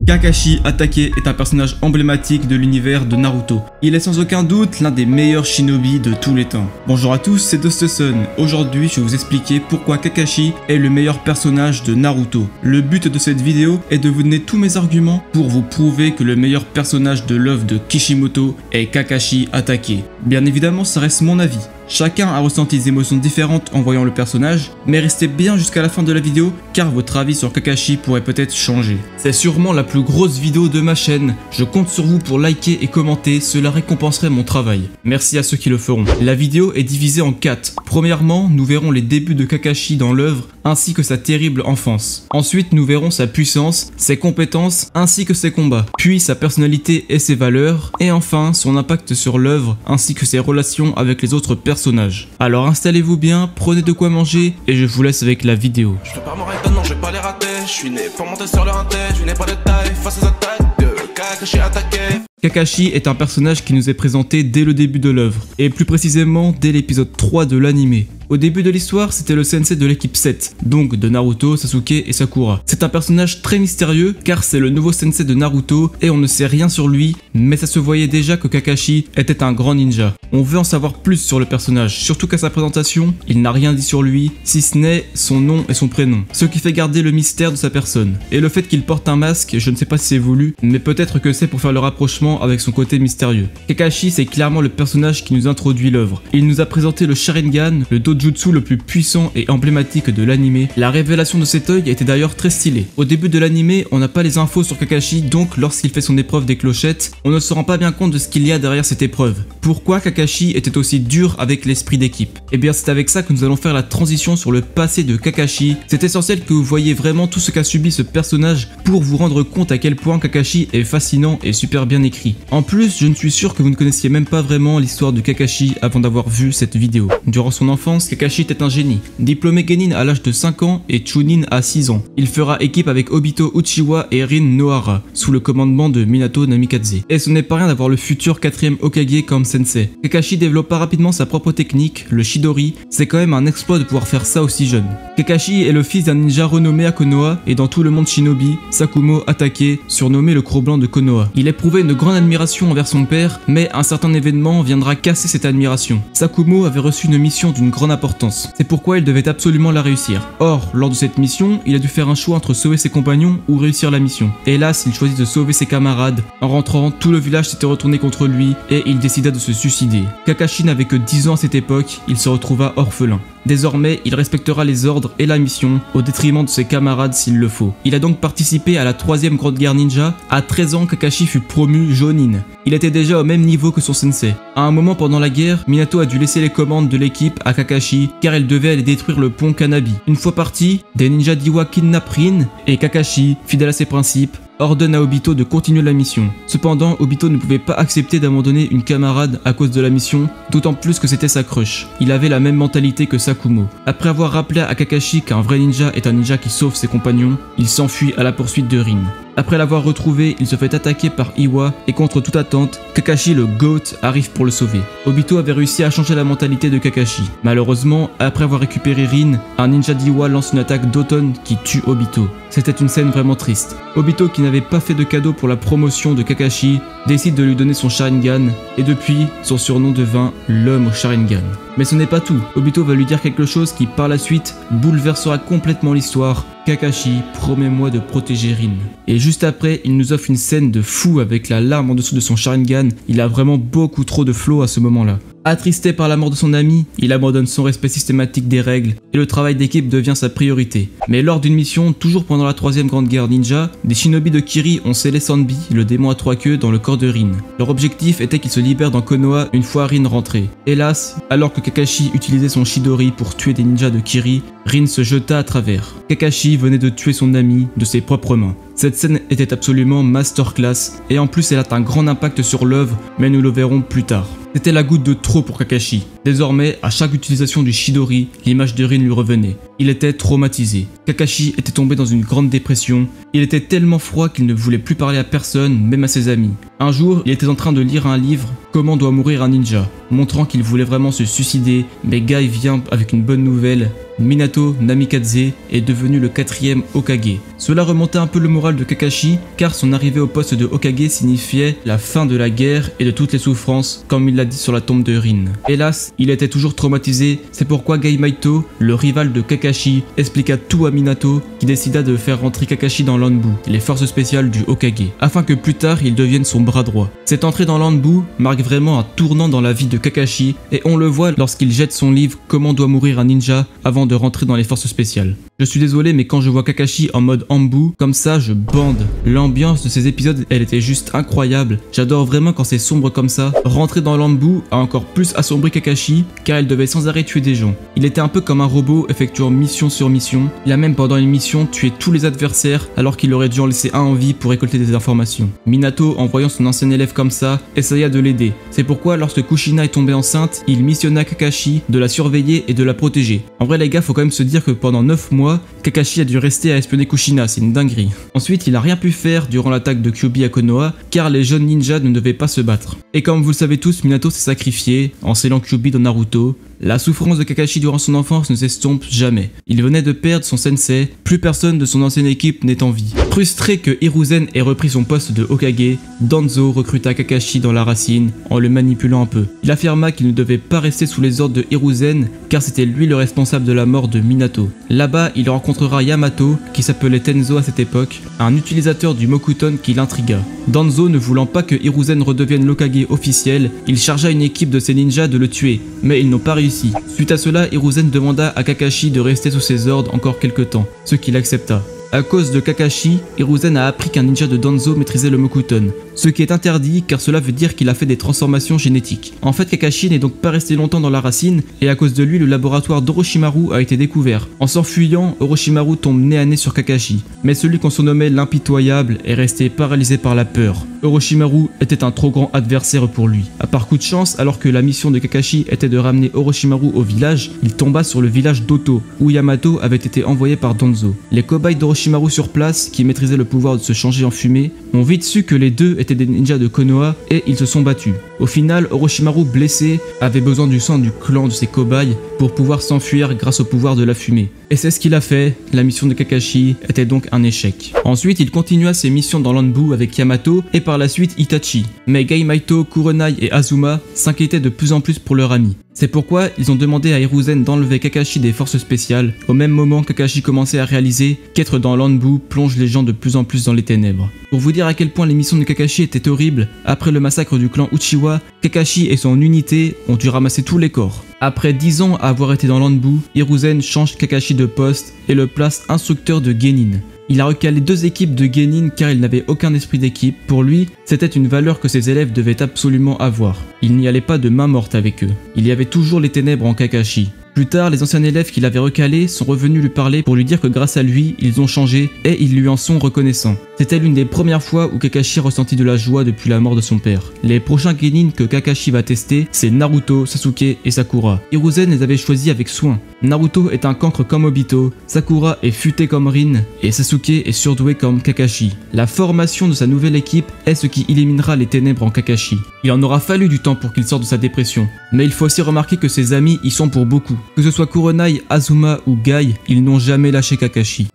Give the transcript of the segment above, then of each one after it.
Kakashi Hatake est un personnage emblématique de l'univers de Naruto. Il est sans aucun doute l'un des meilleurs shinobi de tous les temps. Bonjour à tous, c'est DustSun. Aujourd'hui, je vais vous expliquer pourquoi Kakashi est le meilleur personnage de Naruto. Le but de cette vidéo est de vous donner tous mes arguments pour vous prouver que le meilleur personnage de l'œuvre de Kishimoto est Kakashi Hatake. Bien évidemment, ça reste mon avis. Chacun a ressenti des émotions différentes en voyant le personnage, mais restez bien jusqu'à la fin de la vidéo car votre avis sur Kakashi pourrait peut-être changer. C'est sûrement la plus grosse vidéo de ma chaîne, je compte sur vous pour liker et commenter, cela récompenserait mon travail. Merci à ceux qui le feront. La vidéo est divisée en 4. Premièrement, nous verrons les débuts de Kakashi dans l'œuvre ainsi que sa terrible enfance. Ensuite, nous verrons sa puissance, ses compétences ainsi que ses combats, puis sa personnalité et ses valeurs, et enfin son impact sur l'œuvre ainsi que ses relations avec les autres personnages. Alors installez-vous bien, prenez de quoi manger et je vous laisse avec la vidéo. Je prépare mon ride, non je vais pas les rater. Je suis né pour monter sur le rinté. Je n'ai pas de taille face aux attaques de Kakashi Hatake. Kakashi est un personnage qui nous est présenté dès le début de l'œuvre, et plus précisément dès l'épisode 3 de l'anime. Au début de l'histoire, c'était le sensei de l'équipe 7, donc de Naruto, Sasuke et Sakura. C'est un personnage très mystérieux car c'est le nouveau sensei de Naruto et on ne sait rien sur lui, mais ça se voyait déjà que Kakashi était un grand ninja. On veut en savoir plus sur le personnage, surtout qu'à sa présentation, il n'a rien dit sur lui, si ce n'est son nom et son prénom, ce qui fait garder le mystère de sa personne. Et le fait qu'il porte un masque, je ne sais pas si c'est voulu, mais peut-être que c'est pour faire le rapprochement avec son côté mystérieux. Kakashi, c'est clairement le personnage qui nous introduit l'œuvre. Il nous a présenté le Sharingan, le dojutsu le plus puissant et emblématique de l'anime. La révélation de cet œil était d'ailleurs très stylée. Au début de l'anime, on n'a pas les infos sur Kakashi, donc lorsqu'il fait son épreuve des clochettes, on ne se rend pas bien compte de ce qu'il y a derrière cette épreuve. Pourquoi Kakashi était aussi dur avec l'esprit d'équipe? Et bien c'est avec ça que nous allons faire la transition sur le passé de Kakashi. C'est essentiel que vous voyez vraiment tout ce qu'a subi ce personnage pour vous rendre compte à quel point Kakashi est fascinant et super bien écrit. En plus, je ne suis sûr que vous ne connaissiez même pas vraiment l'histoire de Kakashi avant d'avoir vu cette vidéo. Durant son enfance, Kakashi était un génie. Diplômé Genin à l'âge de 5 ans et Chunin à 6 ans. Il fera équipe avec Obito Uchiwa et Rin Nohara, sous le commandement de Minato Namikaze. Et ce n'est pas rien d'avoir le futur 4ème Hokage comme sensei. Kakashi développa rapidement sa propre technique, le Chidori. C'est quand même un exploit de pouvoir faire ça aussi jeune. Kakashi est le fils d'un ninja renommé à Konoha et dans tout le monde shinobi, Sakumo Hatake, surnommé le Cro-Blanc de Konoha. Il éprouvait une grande admiration envers son père, mais un certain événement viendra casser cette admiration. Sakumo avait reçu une mission d'une grande importance. C'est pourquoi il devait absolument la réussir. Or, lors de cette mission, il a dû faire un choix entre sauver ses compagnons ou réussir la mission. Hélas, il choisit de sauver ses camarades. En rentrant, tout le village s'était retourné contre lui et il décida de se suicider. Kakashi n'avait que 10 ans à cette époque, il se retrouva orphelin. Désormais, il respectera les ordres et la mission, au détriment de ses camarades s'il le faut. Il a donc participé à la 3ème grande guerre ninja. À 13 ans, Kakashi fut promu Jonin. Il était déjà au même niveau que son sensei. À un moment pendant la guerre, Minato a dû laisser les commandes de l'équipe à Kakashi, car elle devait aller détruire le pont Kanabi. Une fois parti, des ninjas d'Iwa kidnappent Rin, et Kakashi, fidèle à ses principes, ordonne à Obito de continuer la mission. Cependant, Obito ne pouvait pas accepter d'abandonner une camarade à cause de la mission, d'autant plus que c'était sa crush. Il avait la même mentalité que Sakumo. Après avoir rappelé à Kakashi qu'un vrai ninja est un ninja qui sauve ses compagnons, il s'enfuit à la poursuite de Rin. Après l'avoir retrouvé, il se fait attaquer par Iwa et contre toute attente, Kakashi le GOAT arrive pour le sauver. Obito avait réussi à changer la mentalité de Kakashi. Malheureusement, après avoir récupéré Rin, un ninja d'Iwa lance une attaque d'automne qui tue Obito. C'était une scène vraiment triste. Obito, qui n'avait pas fait de cadeau pour la promotion de Kakashi, décide de lui donner son Sharingan et depuis, son surnom devint l'homme au Sharingan. Mais ce n'est pas tout, Obito va lui dire quelque chose qui par la suite bouleversera complètement l'histoire. Kakashi, promets-moi de protéger Rin. Et juste après, il nous offre une scène de fou avec la larme en dessous de son Sharingan. Il a vraiment beaucoup trop de flow à ce moment-là. Attristé par la mort de son ami, il abandonne son respect systématique des règles et le travail d'équipe devient sa priorité. Mais lors d'une mission, toujours pendant la 3ème grande guerre ninja, des shinobi de Kiri ont scellé Sanbi, le démon à 3 queues, dans le corps de Rin. Leur objectif était qu'il se libère dans Konoha une fois Rin rentré. Hélas, alors que Kakashi utilisait son Chidori pour tuer des ninjas de Kiri, Rin se jeta à travers. Kakashi venait de tuer son ami de ses propres mains. Cette scène était absolument masterclass et en plus elle a un grand impact sur l'œuvre, mais nous le verrons plus tard. C'était la goutte de trop pour Kakashi. Désormais, à chaque utilisation du Chidori, l'image de Rin lui revenait. Il était traumatisé. Kakashi était tombé dans une grande dépression. Il était tellement froid qu'il ne voulait plus parler à personne, même à ses amis. Un jour, il était en train de lire un livre, Comment doit mourir un ninja, montrant qu'il voulait vraiment se suicider, mais Guy vient avec une bonne nouvelle. Minato Namikaze est devenu le 4e Hokage. Cela remontait un peu le moral de Kakashi, car son arrivée au poste de Hokage signifiait la fin de la guerre et de toutes les souffrances, comme il l'a dit sur la tombe de Rin. Hélas, il était toujours traumatisé, c'est pourquoi Gai Maito, le rival de Kakashi, expliqua tout à Minato, qui décida de faire rentrer Kakashi dans l'Anbu, les forces spéciales du Hokage, afin que plus tard il devienne son bras droit. Cette entrée dans l'Anbu marque vraiment un tournant dans la vie de Kakashi, et on le voit lorsqu'il jette son livre Comment doit mourir un ninja avant de rentrer dans les forces spéciales. Je suis désolé, mais quand je vois Kakashi en mode Anbu, comme ça je bande. L'ambiance de ces épisodes, elle était juste incroyable. J'adore vraiment quand c'est sombre comme ça. Rentrer dans l'Anbu a encore plus assombri Kakashi, car il devait sans arrêt tuer des gens. Il était un peu comme un robot effectuant mission sur mission. Il a même pendant une mission tué tous les adversaires, alors qu'il aurait dû en laisser un en vie pour récolter des informations. Minato, en voyant son ancien élève comme ça, essaya de l'aider. C'est pourquoi lorsque Kushina est tombée enceinte, il missionna Kakashi de la surveiller et de la protéger. En vrai les gars, faut quand même se dire que pendant 9 mois, Kakashi a dû rester à espionner Kushina, c'est une dinguerie. Ensuite, il a rien pu faire durant l'attaque de Kyuubi à Konoha, car les jeunes ninjas ne devaient pas se battre. Et comme vous le savez tous, Minato s'est sacrifié en scellant Kyuubi dans Naruto. La souffrance de Kakashi durant son enfance ne s'estompe jamais. Il venait de perdre son sensei, plus personne de son ancienne équipe n'est en vie. Frustré que Hiruzen ait repris son poste de Hokage, Danzo recruta Kakashi dans la racine en le manipulant un peu. Il affirma qu'il ne devait pas rester sous les ordres de Hiruzen car c'était lui le responsable de la mort de Minato. Là-bas, il rencontrera Yamato, qui s'appelait Tenzo à cette époque, un utilisateur du Mokuton qui l'intrigua. Danzo ne voulant pas que Hiruzen redevienne l'Hokage officiel, il chargea une équipe de ses ninjas de le tuer, mais ils n'ont pas réussi. Suite à cela, Hiruzen demanda à Kakashi de rester sous ses ordres encore quelques temps, ce qu'il accepta. À cause de Kakashi, Hiruzen a appris qu'un ninja de Danzo maîtrisait le Mokuton, ce qui est interdit car cela veut dire qu'il a fait des transformations génétiques. En fait, Kakashi n'est donc pas resté longtemps dans la racine et à cause de lui, le laboratoire d'Orochimaru a été découvert. En s'enfuyant, Orochimaru tombe nez à nez sur Kakashi, mais celui qu'on surnommait l'impitoyable est resté paralysé par la peur. Orochimaru était un trop grand adversaire pour lui. À part coup de chance, alors que la mission de Kakashi était de ramener Orochimaru au village, il tomba sur le village d'Oto, où Yamato avait été envoyé par Danzo. Les cobayes d'Orochimaru sur place, qui maîtrisaient le pouvoir de se changer en fumée, ont vite su que les deux étaient des ninjas de Konoha et ils se sont battus. Au final, Orochimaru, blessé, avait besoin du sang du clan de ses cobayes pour pouvoir s'enfuir grâce au pouvoir de la fumée. Et c'est ce qu'il a fait, la mission de Kakashi était donc un échec. Ensuite, il continua ses missions dans l'Anbu avec Yamato et par la suite Itachi. Mais Gai Maito, Kurenai et Azuma s'inquiétaient de plus en plus pour leur ami. C'est pourquoi ils ont demandé à Hiruzen d'enlever Kakashi des forces spéciales. Au même moment, Kakashi commençait à réaliser qu'être dans l'Anbu plonge les gens de plus en plus dans les ténèbres. Pour vous dire à quel point les missions de Kakashi étaient horribles, après le massacre du clan Uchiwa, Kakashi et son unité ont dû ramasser tous les corps. Après 10 ans à avoir été dans l'Anbu, Hiruzen change Kakashi de poste et le place instructeur de Genin. Il a recalé 2 équipes de Genin car il n'avait aucun esprit d'équipe. Pour lui, c'était une valeur que ses élèves devaient absolument avoir. Il n'y allait pas de main morte avec eux. Il y avait toujours les ténèbres en Kakashi. Plus tard, les anciens élèves qu'il avait recalés sont revenus lui parler pour lui dire que grâce à lui, ils ont changé et ils lui en sont reconnaissants. C'était l'une des premières fois où Kakashi ressentit de la joie depuis la mort de son père. Les prochains Genin que Kakashi va tester, c'est Naruto, Sasuke et Sakura. Hiruzen les avait choisis avec soin. Naruto est un cancre comme Obito, Sakura est futé comme Rin et Sasuke est surdoué comme Kakashi. La formation de sa nouvelle équipe est ce qui éliminera les ténèbres en Kakashi. Il en aura fallu du temps pour qu'il sorte de sa dépression, mais il faut aussi remarquer que ses amis y sont pour beaucoup. Que ce soit Kurenai, Azuma ou Gai, ils n'ont jamais lâché Kakashi.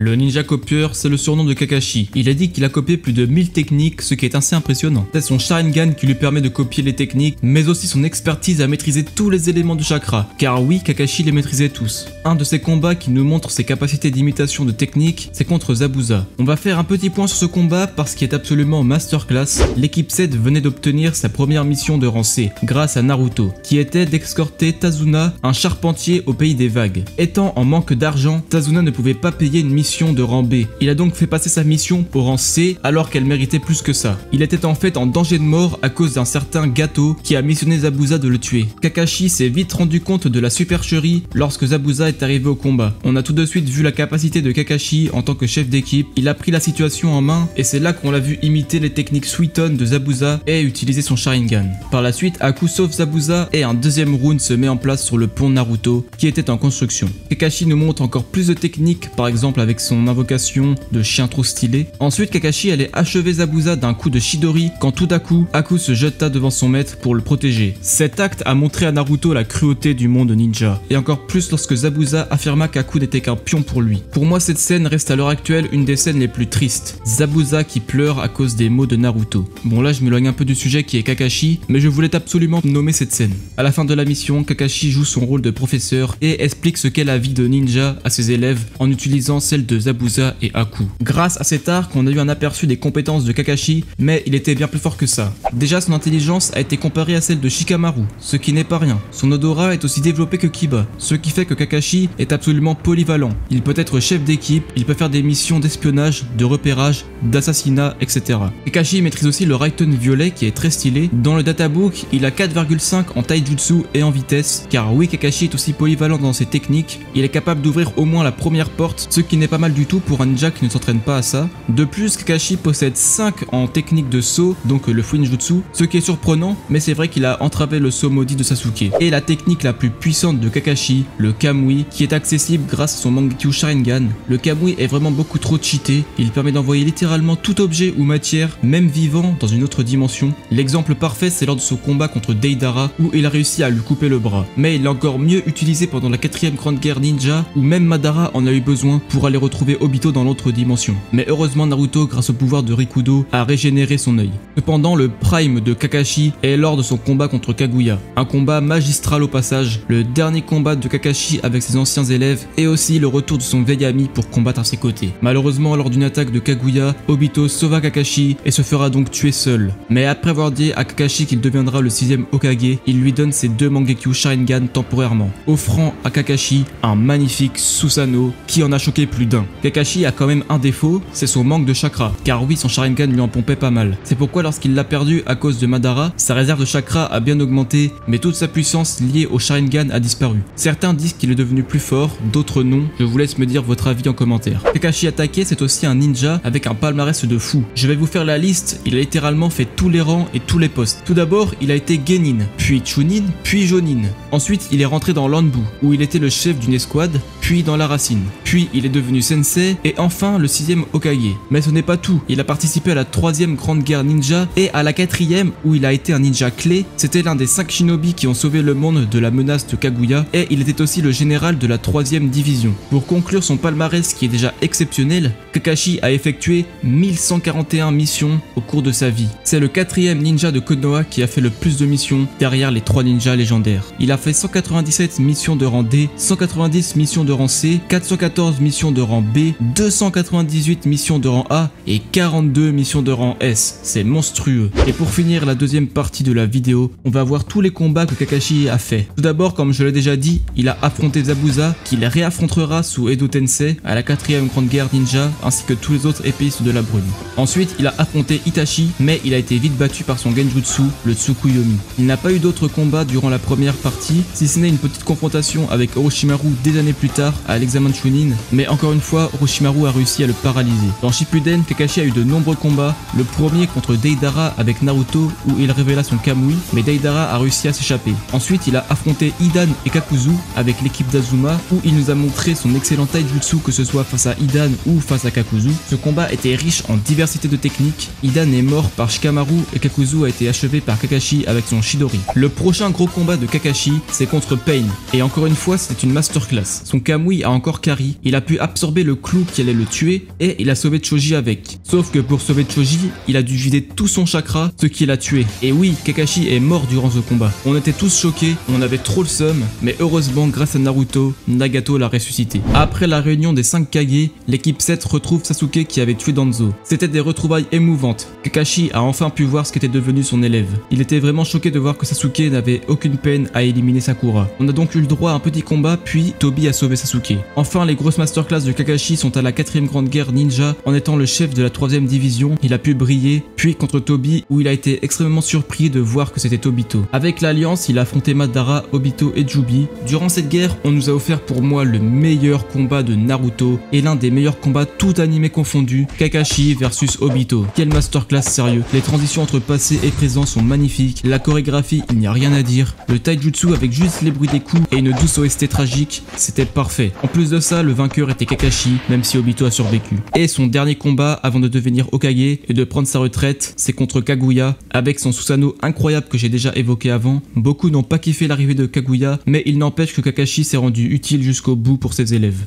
Le ninja copieur, c'est le surnom de Kakashi. Il a dit qu'il a copié plus de 1000 techniques, ce qui est assez impressionnant. C'est son Sharingan qui lui permet de copier les techniques, mais aussi son expertise à maîtriser tous les éléments du chakra. Car oui, Kakashi les maîtrisait tous. Un de ses combats qui nous montre ses capacités d'imitation de technique, c'est contre Zabuza. On va faire un petit point sur ce combat parce qu'il est absolument masterclass. L'équipe 7 venait d'obtenir sa première mission de rang C, grâce à Naruto, qui était d'escorter Tazuna, un charpentier au pays des vagues. Étant en manque d'argent, Tazuna ne pouvait pas payer une mission mission de rang B. Il a donc fait passer sa mission au rang C alors qu'elle méritait plus que ça. Il était en fait en danger de mort à cause d'un certain Gato qui a missionné Zabuza de le tuer. Kakashi s'est vite rendu compte de la supercherie lorsque Zabuza est arrivé au combat. On a tout de suite vu la capacité de Kakashi en tant que chef d'équipe, il a pris la situation en main et c'est là qu'on l'a vu imiter les techniques Suiton de Zabuza et utiliser son Sharingan. Par la suite, Aku sauve Zabuza et un deuxième round se met en place sur le pont Naruto qui était en construction. Kakashi nous montre encore plus de techniques, par exemple avec son invocation de chien trop stylé. Ensuite, Kakashi allait achever Zabuza d'un coup de Chidori quand tout à coup, Aku se jeta devant son maître pour le protéger. Cet acte a montré à Naruto la cruauté du monde ninja, et encore plus lorsque Zabuza affirma qu'Aku n'était qu'un pion pour lui. Pour moi, cette scène reste à l'heure actuelle une des scènes les plus tristes. Zabuza qui pleure à cause des mots de Naruto. Bon là, je m'éloigne un peu du sujet qui est Kakashi, mais je voulais absolument nommer cette scène. À la fin de la mission, Kakashi joue son rôle de professeur et explique ce qu'est la vie de ninja à ses élèves en utilisant celle de Zabuza et Aku. Grâce à cet arc, on a eu un aperçu des compétences de Kakashi, mais il était bien plus fort que ça. Déjà, son intelligence a été comparée à celle de Shikamaru, ce qui n'est pas rien. Son odorat est aussi développé que Kiba, ce qui fait que Kakashi est absolument polyvalent. Il peut être chef d'équipe, il peut faire des missions d'espionnage, de repérage, d'assassinat, etc. Kakashi maîtrise aussi le Raiten violet qui est très stylé. Dans le databook, il a 4,5 en taijutsu et en vitesse, car oui, Kakashi est aussi polyvalent dans ses techniques. Il est capable d'ouvrir au moins la première porte, ce qui n'est pas mal du tout pour un ninja qui ne s'entraîne pas à ça. De plus, Kakashi possède 5 en technique de saut, donc le Fuinjutsu, ce qui est surprenant, mais c'est vrai qu'il a entravé le saut maudit de Sasuke. Et la technique la plus puissante de Kakashi, le Kamui, qui est accessible grâce à son Mangekyo Sharingan. Le Kamui est vraiment beaucoup trop cheaté, il permet d'envoyer littéralement tout objet ou matière, même vivant, dans une autre dimension. L'exemple parfait, c'est lors de son combat contre Deidara, où il a réussi à lui couper le bras. Mais il l'a encore mieux utilisé pendant la 4ème grande guerre ninja, où même Madara en a eu besoin pour aller retrouver Obito dans l'autre dimension. Mais heureusement, Naruto, grâce au pouvoir de Rikudo, a régénéré son œil. Cependant, le prime de Kakashi est lors de son combat contre Kaguya. Un combat magistral au passage, le dernier combat de Kakashi avec ses anciens élèves et aussi le retour de son vieil ami pour combattre à ses côtés. Malheureusement, lors d'une attaque de Kaguya, Obito sauva Kakashi et se fera donc tuer seul. Mais après avoir dit à Kakashi qu'il deviendra le 6ème Hokage, il lui donne ses 2 Mangekyo Sharingan temporairement, offrant à Kakashi un magnifique Susanoo qui en a choqué plus d'un. Kakashi a quand même un défaut, c'est son manque de chakra, car oui, son Sharingan lui en pompait pas mal. C'est pourquoi lorsqu'il l'a perdu à cause de Madara, sa réserve de chakra a bien augmenté, mais toute sa puissance liée au Sharingan a disparu. Certains disent qu'il est devenu plus fort, d'autres non, je vous laisse me dire votre avis en commentaire. Kakashi attaqué, c'est aussi un ninja avec un palmarès de fou. Je vais vous faire la liste, il a littéralement fait tous les rangs et tous les postes. Tout d'abord, il a été Genin, puis Chunin, puis Jonin. Ensuite, il est rentré dans l'Anbu, où il était le chef d'une escouade, puis dans la Racine. Puis, il est devenu sensei, et enfin le 6ème Hokage. Mais ce n'est pas tout, il a participé à la 3ème grande guerre ninja, et à la 4ème, où il a été un ninja clé. C'était l'un des 5 shinobi qui ont sauvé le monde de la menace de Kaguya, et il était aussi le général de la 3ème division. Pour conclure son palmarès qui est déjà exceptionnel, Kakashi a effectué 1141 missions au cours de sa vie. C'est le 4ème ninja de Konoha qui a fait le plus de missions derrière les 3 ninjas légendaires. Il a fait 197 missions de rang D, 190 missions de rang C, 414 missions de rang B, 298 missions de rang A et 42 missions de rang S. C'est monstrueux. Et pour finir la deuxième partie de la vidéo, on va voir tous les combats que Kakashi a fait. Tout d'abord, comme je l'ai déjà dit, il a affronté Zabuza, qu'il réaffrontera sous Edo Tensei à la 4ème grande guerre ninja, ainsi que tous les autres épistes de la brume. Ensuite, il a affronté Itachi, mais il a été vite battu par son Genjutsu, le Tsukuyomi. Il n'a pas eu d'autres combats durant la première partie, si ce n'est une petite confrontation avec Orochimaru des années plus tard à l'examen de Chunin, mais encore une fois, Orochimaru a réussi à le paralyser. Dans Shippuden, Kakashi a eu de nombreux combats, le premier contre Deidara avec Naruto où il révéla son Kamui, mais Deidara a réussi à s'échapper. Ensuite, il a affronté Hidan et Kakuzu avec l'équipe d'Azuma où il nous a montré son excellent taijutsu que ce soit face à Hidan ou face à Kakuzu. Ce combat était riche en diversité de techniques. Hidan est mort par Shikamaru et Kakuzu a été achevé par Kakashi avec son Chidori. Le prochain gros combat de Kakashi, c'est contre Pain. Et encore une fois, c'était une masterclass. Son Kamui a encore carry, il a pu absorber le clou qui allait le tuer et il a sauvé Choji avec. Sauf que pour sauver Choji, il a dû vider tout son chakra, ce qui l'a tué. Et oui, Kakashi est mort durant ce combat. On était tous choqués, on avait trop le seum, mais heureusement, grâce à Naruto, Nagato l'a ressuscité. Après la réunion des 5 Kage, l'équipe 7 retrouve Sasuke qui avait tué Danzo. C'était des retrouvailles émouvantes. Kakashi a enfin pu voir ce qu'était devenu son élève. Il était vraiment choqué de voir que Sasuke n'avait aucune peine à éliminer Sakura. On a donc eu le droit à un petit combat, puis Tobi a sauvé Sasuke. Enfin, les grosses masterclass de Kakashi sont à la 4ème grande guerre ninja en étant le chef de la 3ème division, il a pu briller, puis contre Tobi où il a été extrêmement surpris de voir que c'était Obito. Avec l'Alliance, il a affronté Madara, Obito et Jubi. Durant cette guerre, on nous a offert pour moi le meilleur combat de Naruto et l'un des meilleurs combats tout animé confondu, Kakashi versus Obito. Quel masterclass sérieux. Les transitions entre passé et présent sont magnifiques, la chorégraphie, il n'y a rien à dire, le taijutsu avec juste les bruits des coups et une douce OST tragique, c'était parfait. En plus de ça, le vainqueur était Kakashi, même si Obito a survécu. Et son dernier combat avant de devenir Hokage et de prendre sa retraite, c'est contre Kaguya, avec son Susanoo incroyable que j'ai déjà évoqué avant. Beaucoup n'ont pas kiffé l'arrivée de Kaguya, mais il n'empêche que Kakashi s'est rendu utile jusqu'au bout pour ses élèves.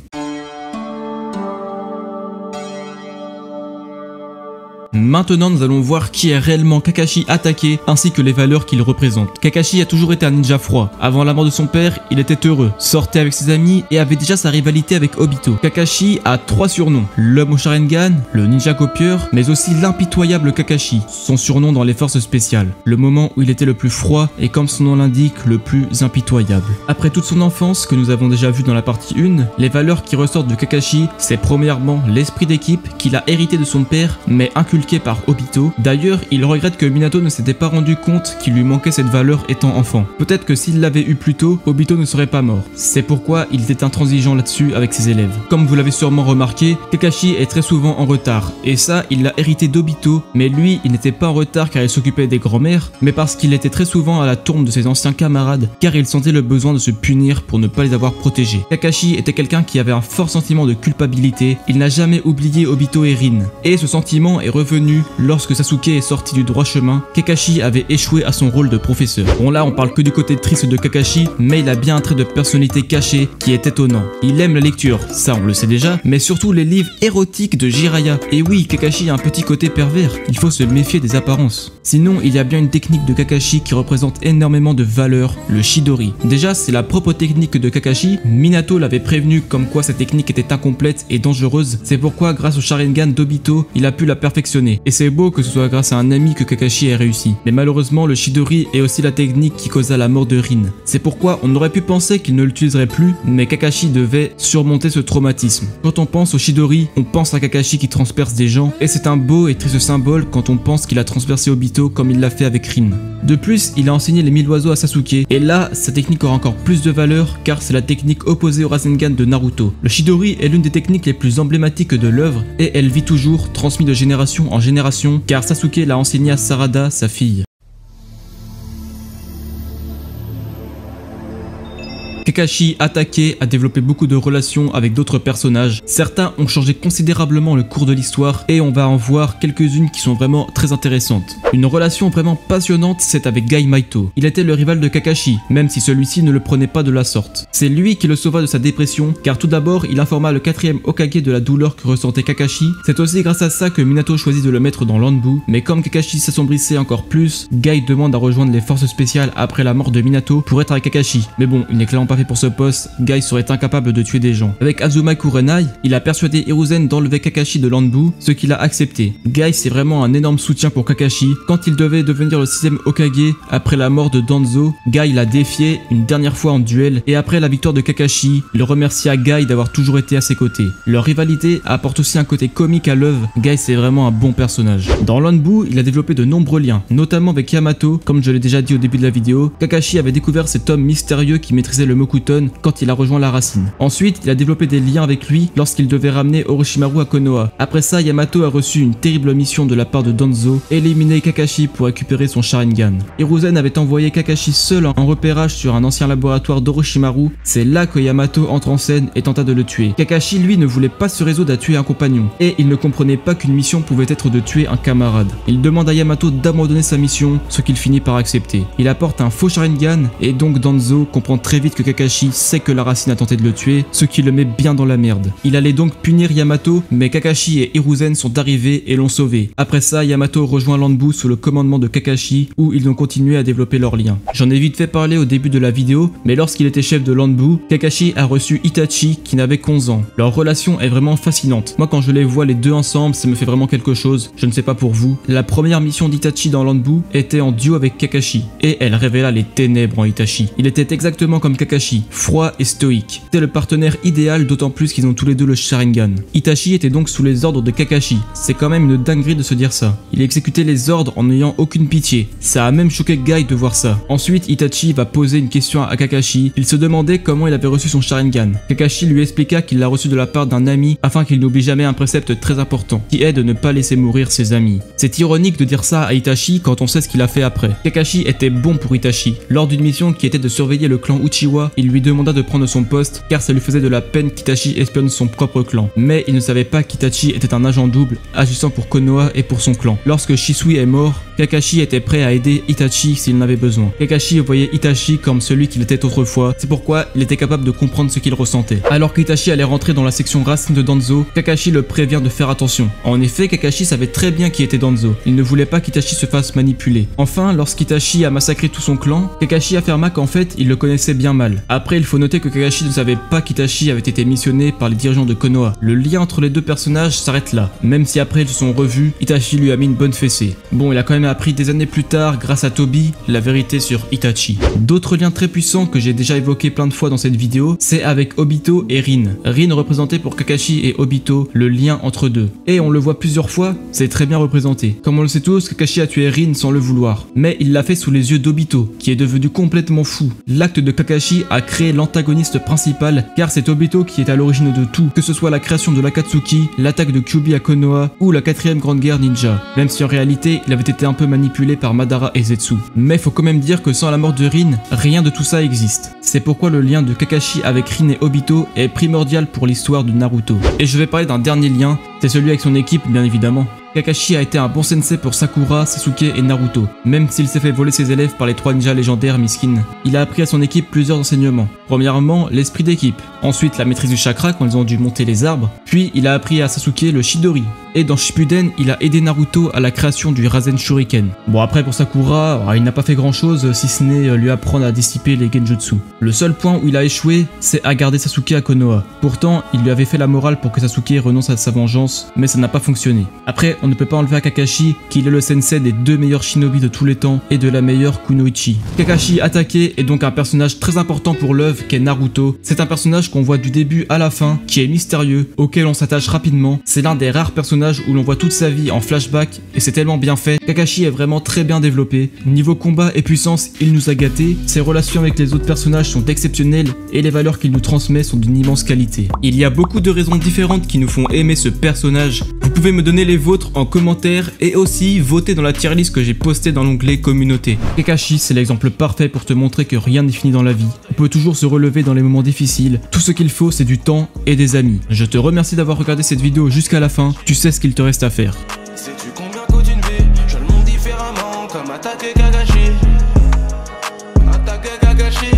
Maintenant, nous allons voir qui est réellement Kakashi attaqué ainsi que les valeurs qu'il représente. Kakashi a toujours été un ninja froid. Avant la mort de son père, il était heureux, sortait avec ses amis et avait déjà sa rivalité avec Obito. Kakashi a 3 surnoms, l'homme au Sharingan, le ninja copieur, mais aussi l'impitoyable Kakashi, son surnom dans les forces spéciales. Le moment où il était le plus froid et comme son nom l'indique, le plus impitoyable. Après toute son enfance que nous avons déjà vu dans la partie 1, les valeurs qui ressortent de Kakashi, c'est premièrement l'esprit d'équipe qu'il a hérité de son père mais inculqué par Obito. D'ailleurs, il regrette que Minato ne s'était pas rendu compte qu'il lui manquait cette valeur étant enfant. Peut-être que s'il l'avait eu plus tôt, Obito ne serait pas mort. C'est pourquoi il était intransigeant là-dessus avec ses élèves. Comme vous l'avez sûrement remarqué, Kakashi est très souvent en retard. Et ça, il l'a hérité d'Obito, mais lui, il n'était pas en retard car il s'occupait des grands-mères, mais parce qu'il était très souvent à la tombe de ses anciens camarades, car il sentait le besoin de se punir pour ne pas les avoir protégés. Kakashi était quelqu'un qui avait un fort sentiment de culpabilité, il n'a jamais oublié Obito et Rin. Et ce sentiment est revenu lorsque Sasuke est sorti du droit chemin. Kakashi avait échoué à son rôle de professeur. Bon là on parle que du côté triste de Kakashi, mais il a bien un trait de personnalité caché qui est étonnant. Il aime la lecture, ça on le sait déjà, mais surtout les livres érotiques de Jiraiya. Et oui, Kakashi a un petit côté pervers, il faut se méfier des apparences. Sinon, il y a bien une technique de Kakashi qui représente énormément de valeur, le Chidori. Déjà, c'est la propre technique de Kakashi. Minato l'avait prévenu comme quoi cette technique était incomplète et dangereuse. C'est pourquoi, grâce au Sharingan d'Obito, il a pu la perfectionner. Et c'est beau que ce soit grâce à un ami que Kakashi ait réussi. Mais malheureusement, le Chidori est aussi la technique qui causa la mort de Rin. C'est pourquoi on aurait pu penser qu'il ne l'utiliserait plus, mais Kakashi devait surmonter ce traumatisme. Quand on pense au Chidori, on pense à Kakashi qui transperce des gens, et c'est un beau et triste symbole quand on pense qu'il a transpercé Obito comme il l'a fait avec Rin. De plus, il a enseigné les 1000 oiseaux à Sasuke, et là, sa technique aura encore plus de valeur car c'est la technique opposée au Rasengan de Naruto. Le Chidori est l'une des techniques les plus emblématiques de l'œuvre, et elle vit toujours, transmise de génération en génération, car Sasuke l'a enseigné à Sarada, sa fille. Kakashi, attaqué, a développé beaucoup de relations avec d'autres personnages. Certains ont changé considérablement le cours de l'histoire et on va en voir quelques-unes qui sont vraiment très intéressantes. Une relation vraiment passionnante, c'est avec Gai Maito. Il était le rival de Kakashi, même si celui-ci ne le prenait pas de la sorte. C'est lui qui le sauva de sa dépression, car tout d'abord, il informa le 4e Hokage de la douleur que ressentait Kakashi. C'est aussi grâce à ça que Minato choisit de le mettre dans l'Anbu, mais comme Kakashi s'assombrissait encore plus, Gai demande à rejoindre les forces spéciales après la mort de Minato pour être avec Kakashi. Mais bon, il n'est clairement pas fait pour ce poste, Gai serait incapable de tuer des gens. Avec Azuma Kurenai, il a persuadé Hiruzen d'enlever Kakashi de l'Anbu, ce qu'il a accepté. Gai c'est vraiment un énorme soutien pour Kakashi. Quand il devait devenir le 6e Hokage, après la mort de Danzo, Gai l'a défié une dernière fois en duel, et après la victoire de Kakashi, il remercia Gai d'avoir toujours été à ses côtés. Leur rivalité apporte aussi un côté comique à l'œuvre, Gai c'est vraiment un bon personnage. Dans l'Anbu, il a développé de nombreux liens, notamment avec Yamato, comme je l'ai déjà dit au début de la vidéo. Kakashi avait découvert cet homme mystérieux qui maîtrisait le Mokuton quand il a rejoint la racine. Ensuite, il a développé des liens avec lui lorsqu'il devait ramener Orochimaru à Konoha. Après ça, Yamato a reçu une terrible mission de la part de Danzo, éliminer Kakashi pour récupérer son Sharingan. Hiruzen avait envoyé Kakashi seul en repérage sur un ancien laboratoire d'Orochimaru. C'est là que Yamato entre en scène et tenta de le tuer. Kakashi, lui, ne voulait pas se résoudre à tuer un compagnon, et il ne comprenait pas qu'une mission pouvait être de tuer un camarade. Il demande à Yamato d'abandonner sa mission, ce qu'il finit par accepter. Il apporte un faux Sharingan, et donc Danzo comprend très vite que Kakashi sait que la racine a tenté de le tuer, ce qui le met bien dans la merde. Il allait donc punir Yamato, mais Kakashi et Hiruzen sont arrivés et l'ont sauvé. Après ça, Yamato rejoint l'Anbu sous le commandement de Kakashi, où ils ont continué à développer leur lien. J'en ai vite fait parler au début de la vidéo, mais lorsqu'il était chef de l'Anbu, Kakashi a reçu Itachi qui n'avait qu'11 ans. Leur relation est vraiment fascinante. Moi quand je les vois les deux ensemble, ça me fait vraiment quelque chose. Je ne sais pas pour vous. La première mission d'Itachi dans l'Anbu était en duo avec Kakashi, et elle révéla les ténèbres en Itachi. Il était exactement comme Kakashi, Itachi, froid et stoïque. C'était le partenaire idéal, d'autant plus qu'ils ont tous les deux le Sharingan. Itachi était donc sous les ordres de Kakashi. C'est quand même une dinguerie de se dire ça. Il exécutait les ordres en n'ayant aucune pitié. Ça a même choqué Guy de voir ça. Ensuite, Itachi va poser une question à Kakashi. Il se demandait comment il avait reçu son Sharingan. Kakashi lui expliqua qu'il l'a reçu de la part d'un ami afin qu'il n'oublie jamais un précepte très important, qui est de ne pas laisser mourir ses amis. C'est ironique de dire ça à Itachi quand on sait ce qu'il a fait après. Kakashi était bon pour Itachi. Lors d'une mission qui était de surveiller le clan Uchiwa, il lui demanda de prendre son poste car ça lui faisait de la peine qu'Itachi espionne son propre clan. Mais il ne savait pas qu'Itachi était un agent double agissant pour Konoha et pour son clan. Lorsque Shisui est mort, Kakashi était prêt à aider Itachi s'il en avait besoin. Kakashi voyait Itachi comme celui qu'il était autrefois, c'est pourquoi il était capable de comprendre ce qu'il ressentait. Alors qu'Itachi allait rentrer dans la section racine de Danzo, Kakashi le prévient de faire attention. En effet, Kakashi savait très bien qui était Danzo. Il ne voulait pas qu'Itachi se fasse manipuler. Enfin, lorsqu'Itachi a massacré tout son clan, Kakashi affirma qu'en fait, il le connaissait bien mal. Après, il faut noter que Kakashi ne savait pas qu'Itachi avait été missionné par les dirigeants de Konoha. Le lien entre les deux personnages s'arrête là. Même si après ils se sont revus, Itachi lui a mis une bonne fessée. Bon, il a quand même appris des années plus tard, grâce à Tobi, la vérité sur Itachi. D'autres liens très puissants que j'ai déjà évoqués plein de fois dans cette vidéo, c'est avec Obito et Rin. Rin représentait pour Kakashi et Obito le lien entre deux. Et on le voit plusieurs fois, c'est très bien représenté. Comme on le sait tous, Kakashi a tué Rin sans le vouloir. Mais il l'a fait sous les yeux d'Obito, qui est devenu complètement fou. L'acte de Kakashi a créé l'antagoniste principal, car c'est Obito qui est à l'origine de tout, que ce soit la création de l'Akatsuki, l'attaque de Kyuubi à Konoha, ou la 4ème grande guerre ninja. Même si en réalité, il avait été un peu manipulé par Madara et Zetsu. Mais faut quand même dire que sans la mort de Rin, rien de tout ça existe. C'est pourquoi le lien de Kakashi avec Rin et Obito est primordial pour l'histoire de Naruto. Et je vais parler d'un dernier lien, c'est celui avec son équipe bien évidemment. Kakashi a été un bon sensei pour Sakura, Sasuke et Naruto, même s'il s'est fait voler ses élèves par les 3 ninjas légendaires miskin. Il a appris à son équipe plusieurs enseignements. Premièrement, l'esprit d'équipe. Ensuite, la maîtrise du chakra quand ils ont dû monter les arbres. Puis, il a appris à Sasuke le Chidori. Et dans Shippuden, il a aidé Naruto à la création du Rasen Shuriken. Bon, après pour Sakura, il n'a pas fait grand chose si ce n'est lui apprendre à dissiper les Genjutsu. Le seul point où il a échoué, c'est à garder Sasuke à Konoha. Pourtant, il lui avait fait la morale pour que Sasuke renonce à sa vengeance, mais ça n'a pas fonctionné. Après, on ne peut pas enlever à Kakashi qu'il est le sensei des 2 meilleurs shinobi de tous les temps et de la meilleure kunoichi. Kakashi attaqué est donc un personnage très important pour l'œuvre qu'est Naruto. C'est un personnage qu'on voit du début à la fin, qui est mystérieux, auquel on s'attache rapidement. C'est l'un des rares personnages où l'on voit toute sa vie en flashback et c'est tellement bien fait. Kakashi est vraiment très bien développé. Niveau combat et puissance, il nous a gâtés. Ses relations avec les autres personnages sont exceptionnelles et les valeurs qu'il nous transmet sont d'une immense qualité. Il y a beaucoup de raisons différentes qui nous font aimer ce personnage. Vous pouvez me donner les vôtres en commentaire et aussi voter dans la tier list que j'ai postée dans l'onglet communauté. Kakashi, c'est l'exemple parfait pour te montrer que rien n'est fini dans la vie. On peut toujours se relever dans les moments difficiles. Tout ce qu'il faut, c'est du temps et des amis. Je te remercie d'avoir regardé cette vidéo jusqu'à la fin. Tu sais ce qu'il te reste à faire. Sais-tu combien coûte une vie? Je le montre différemment, comme attaquer Kakashi. Attaquer Kakashi.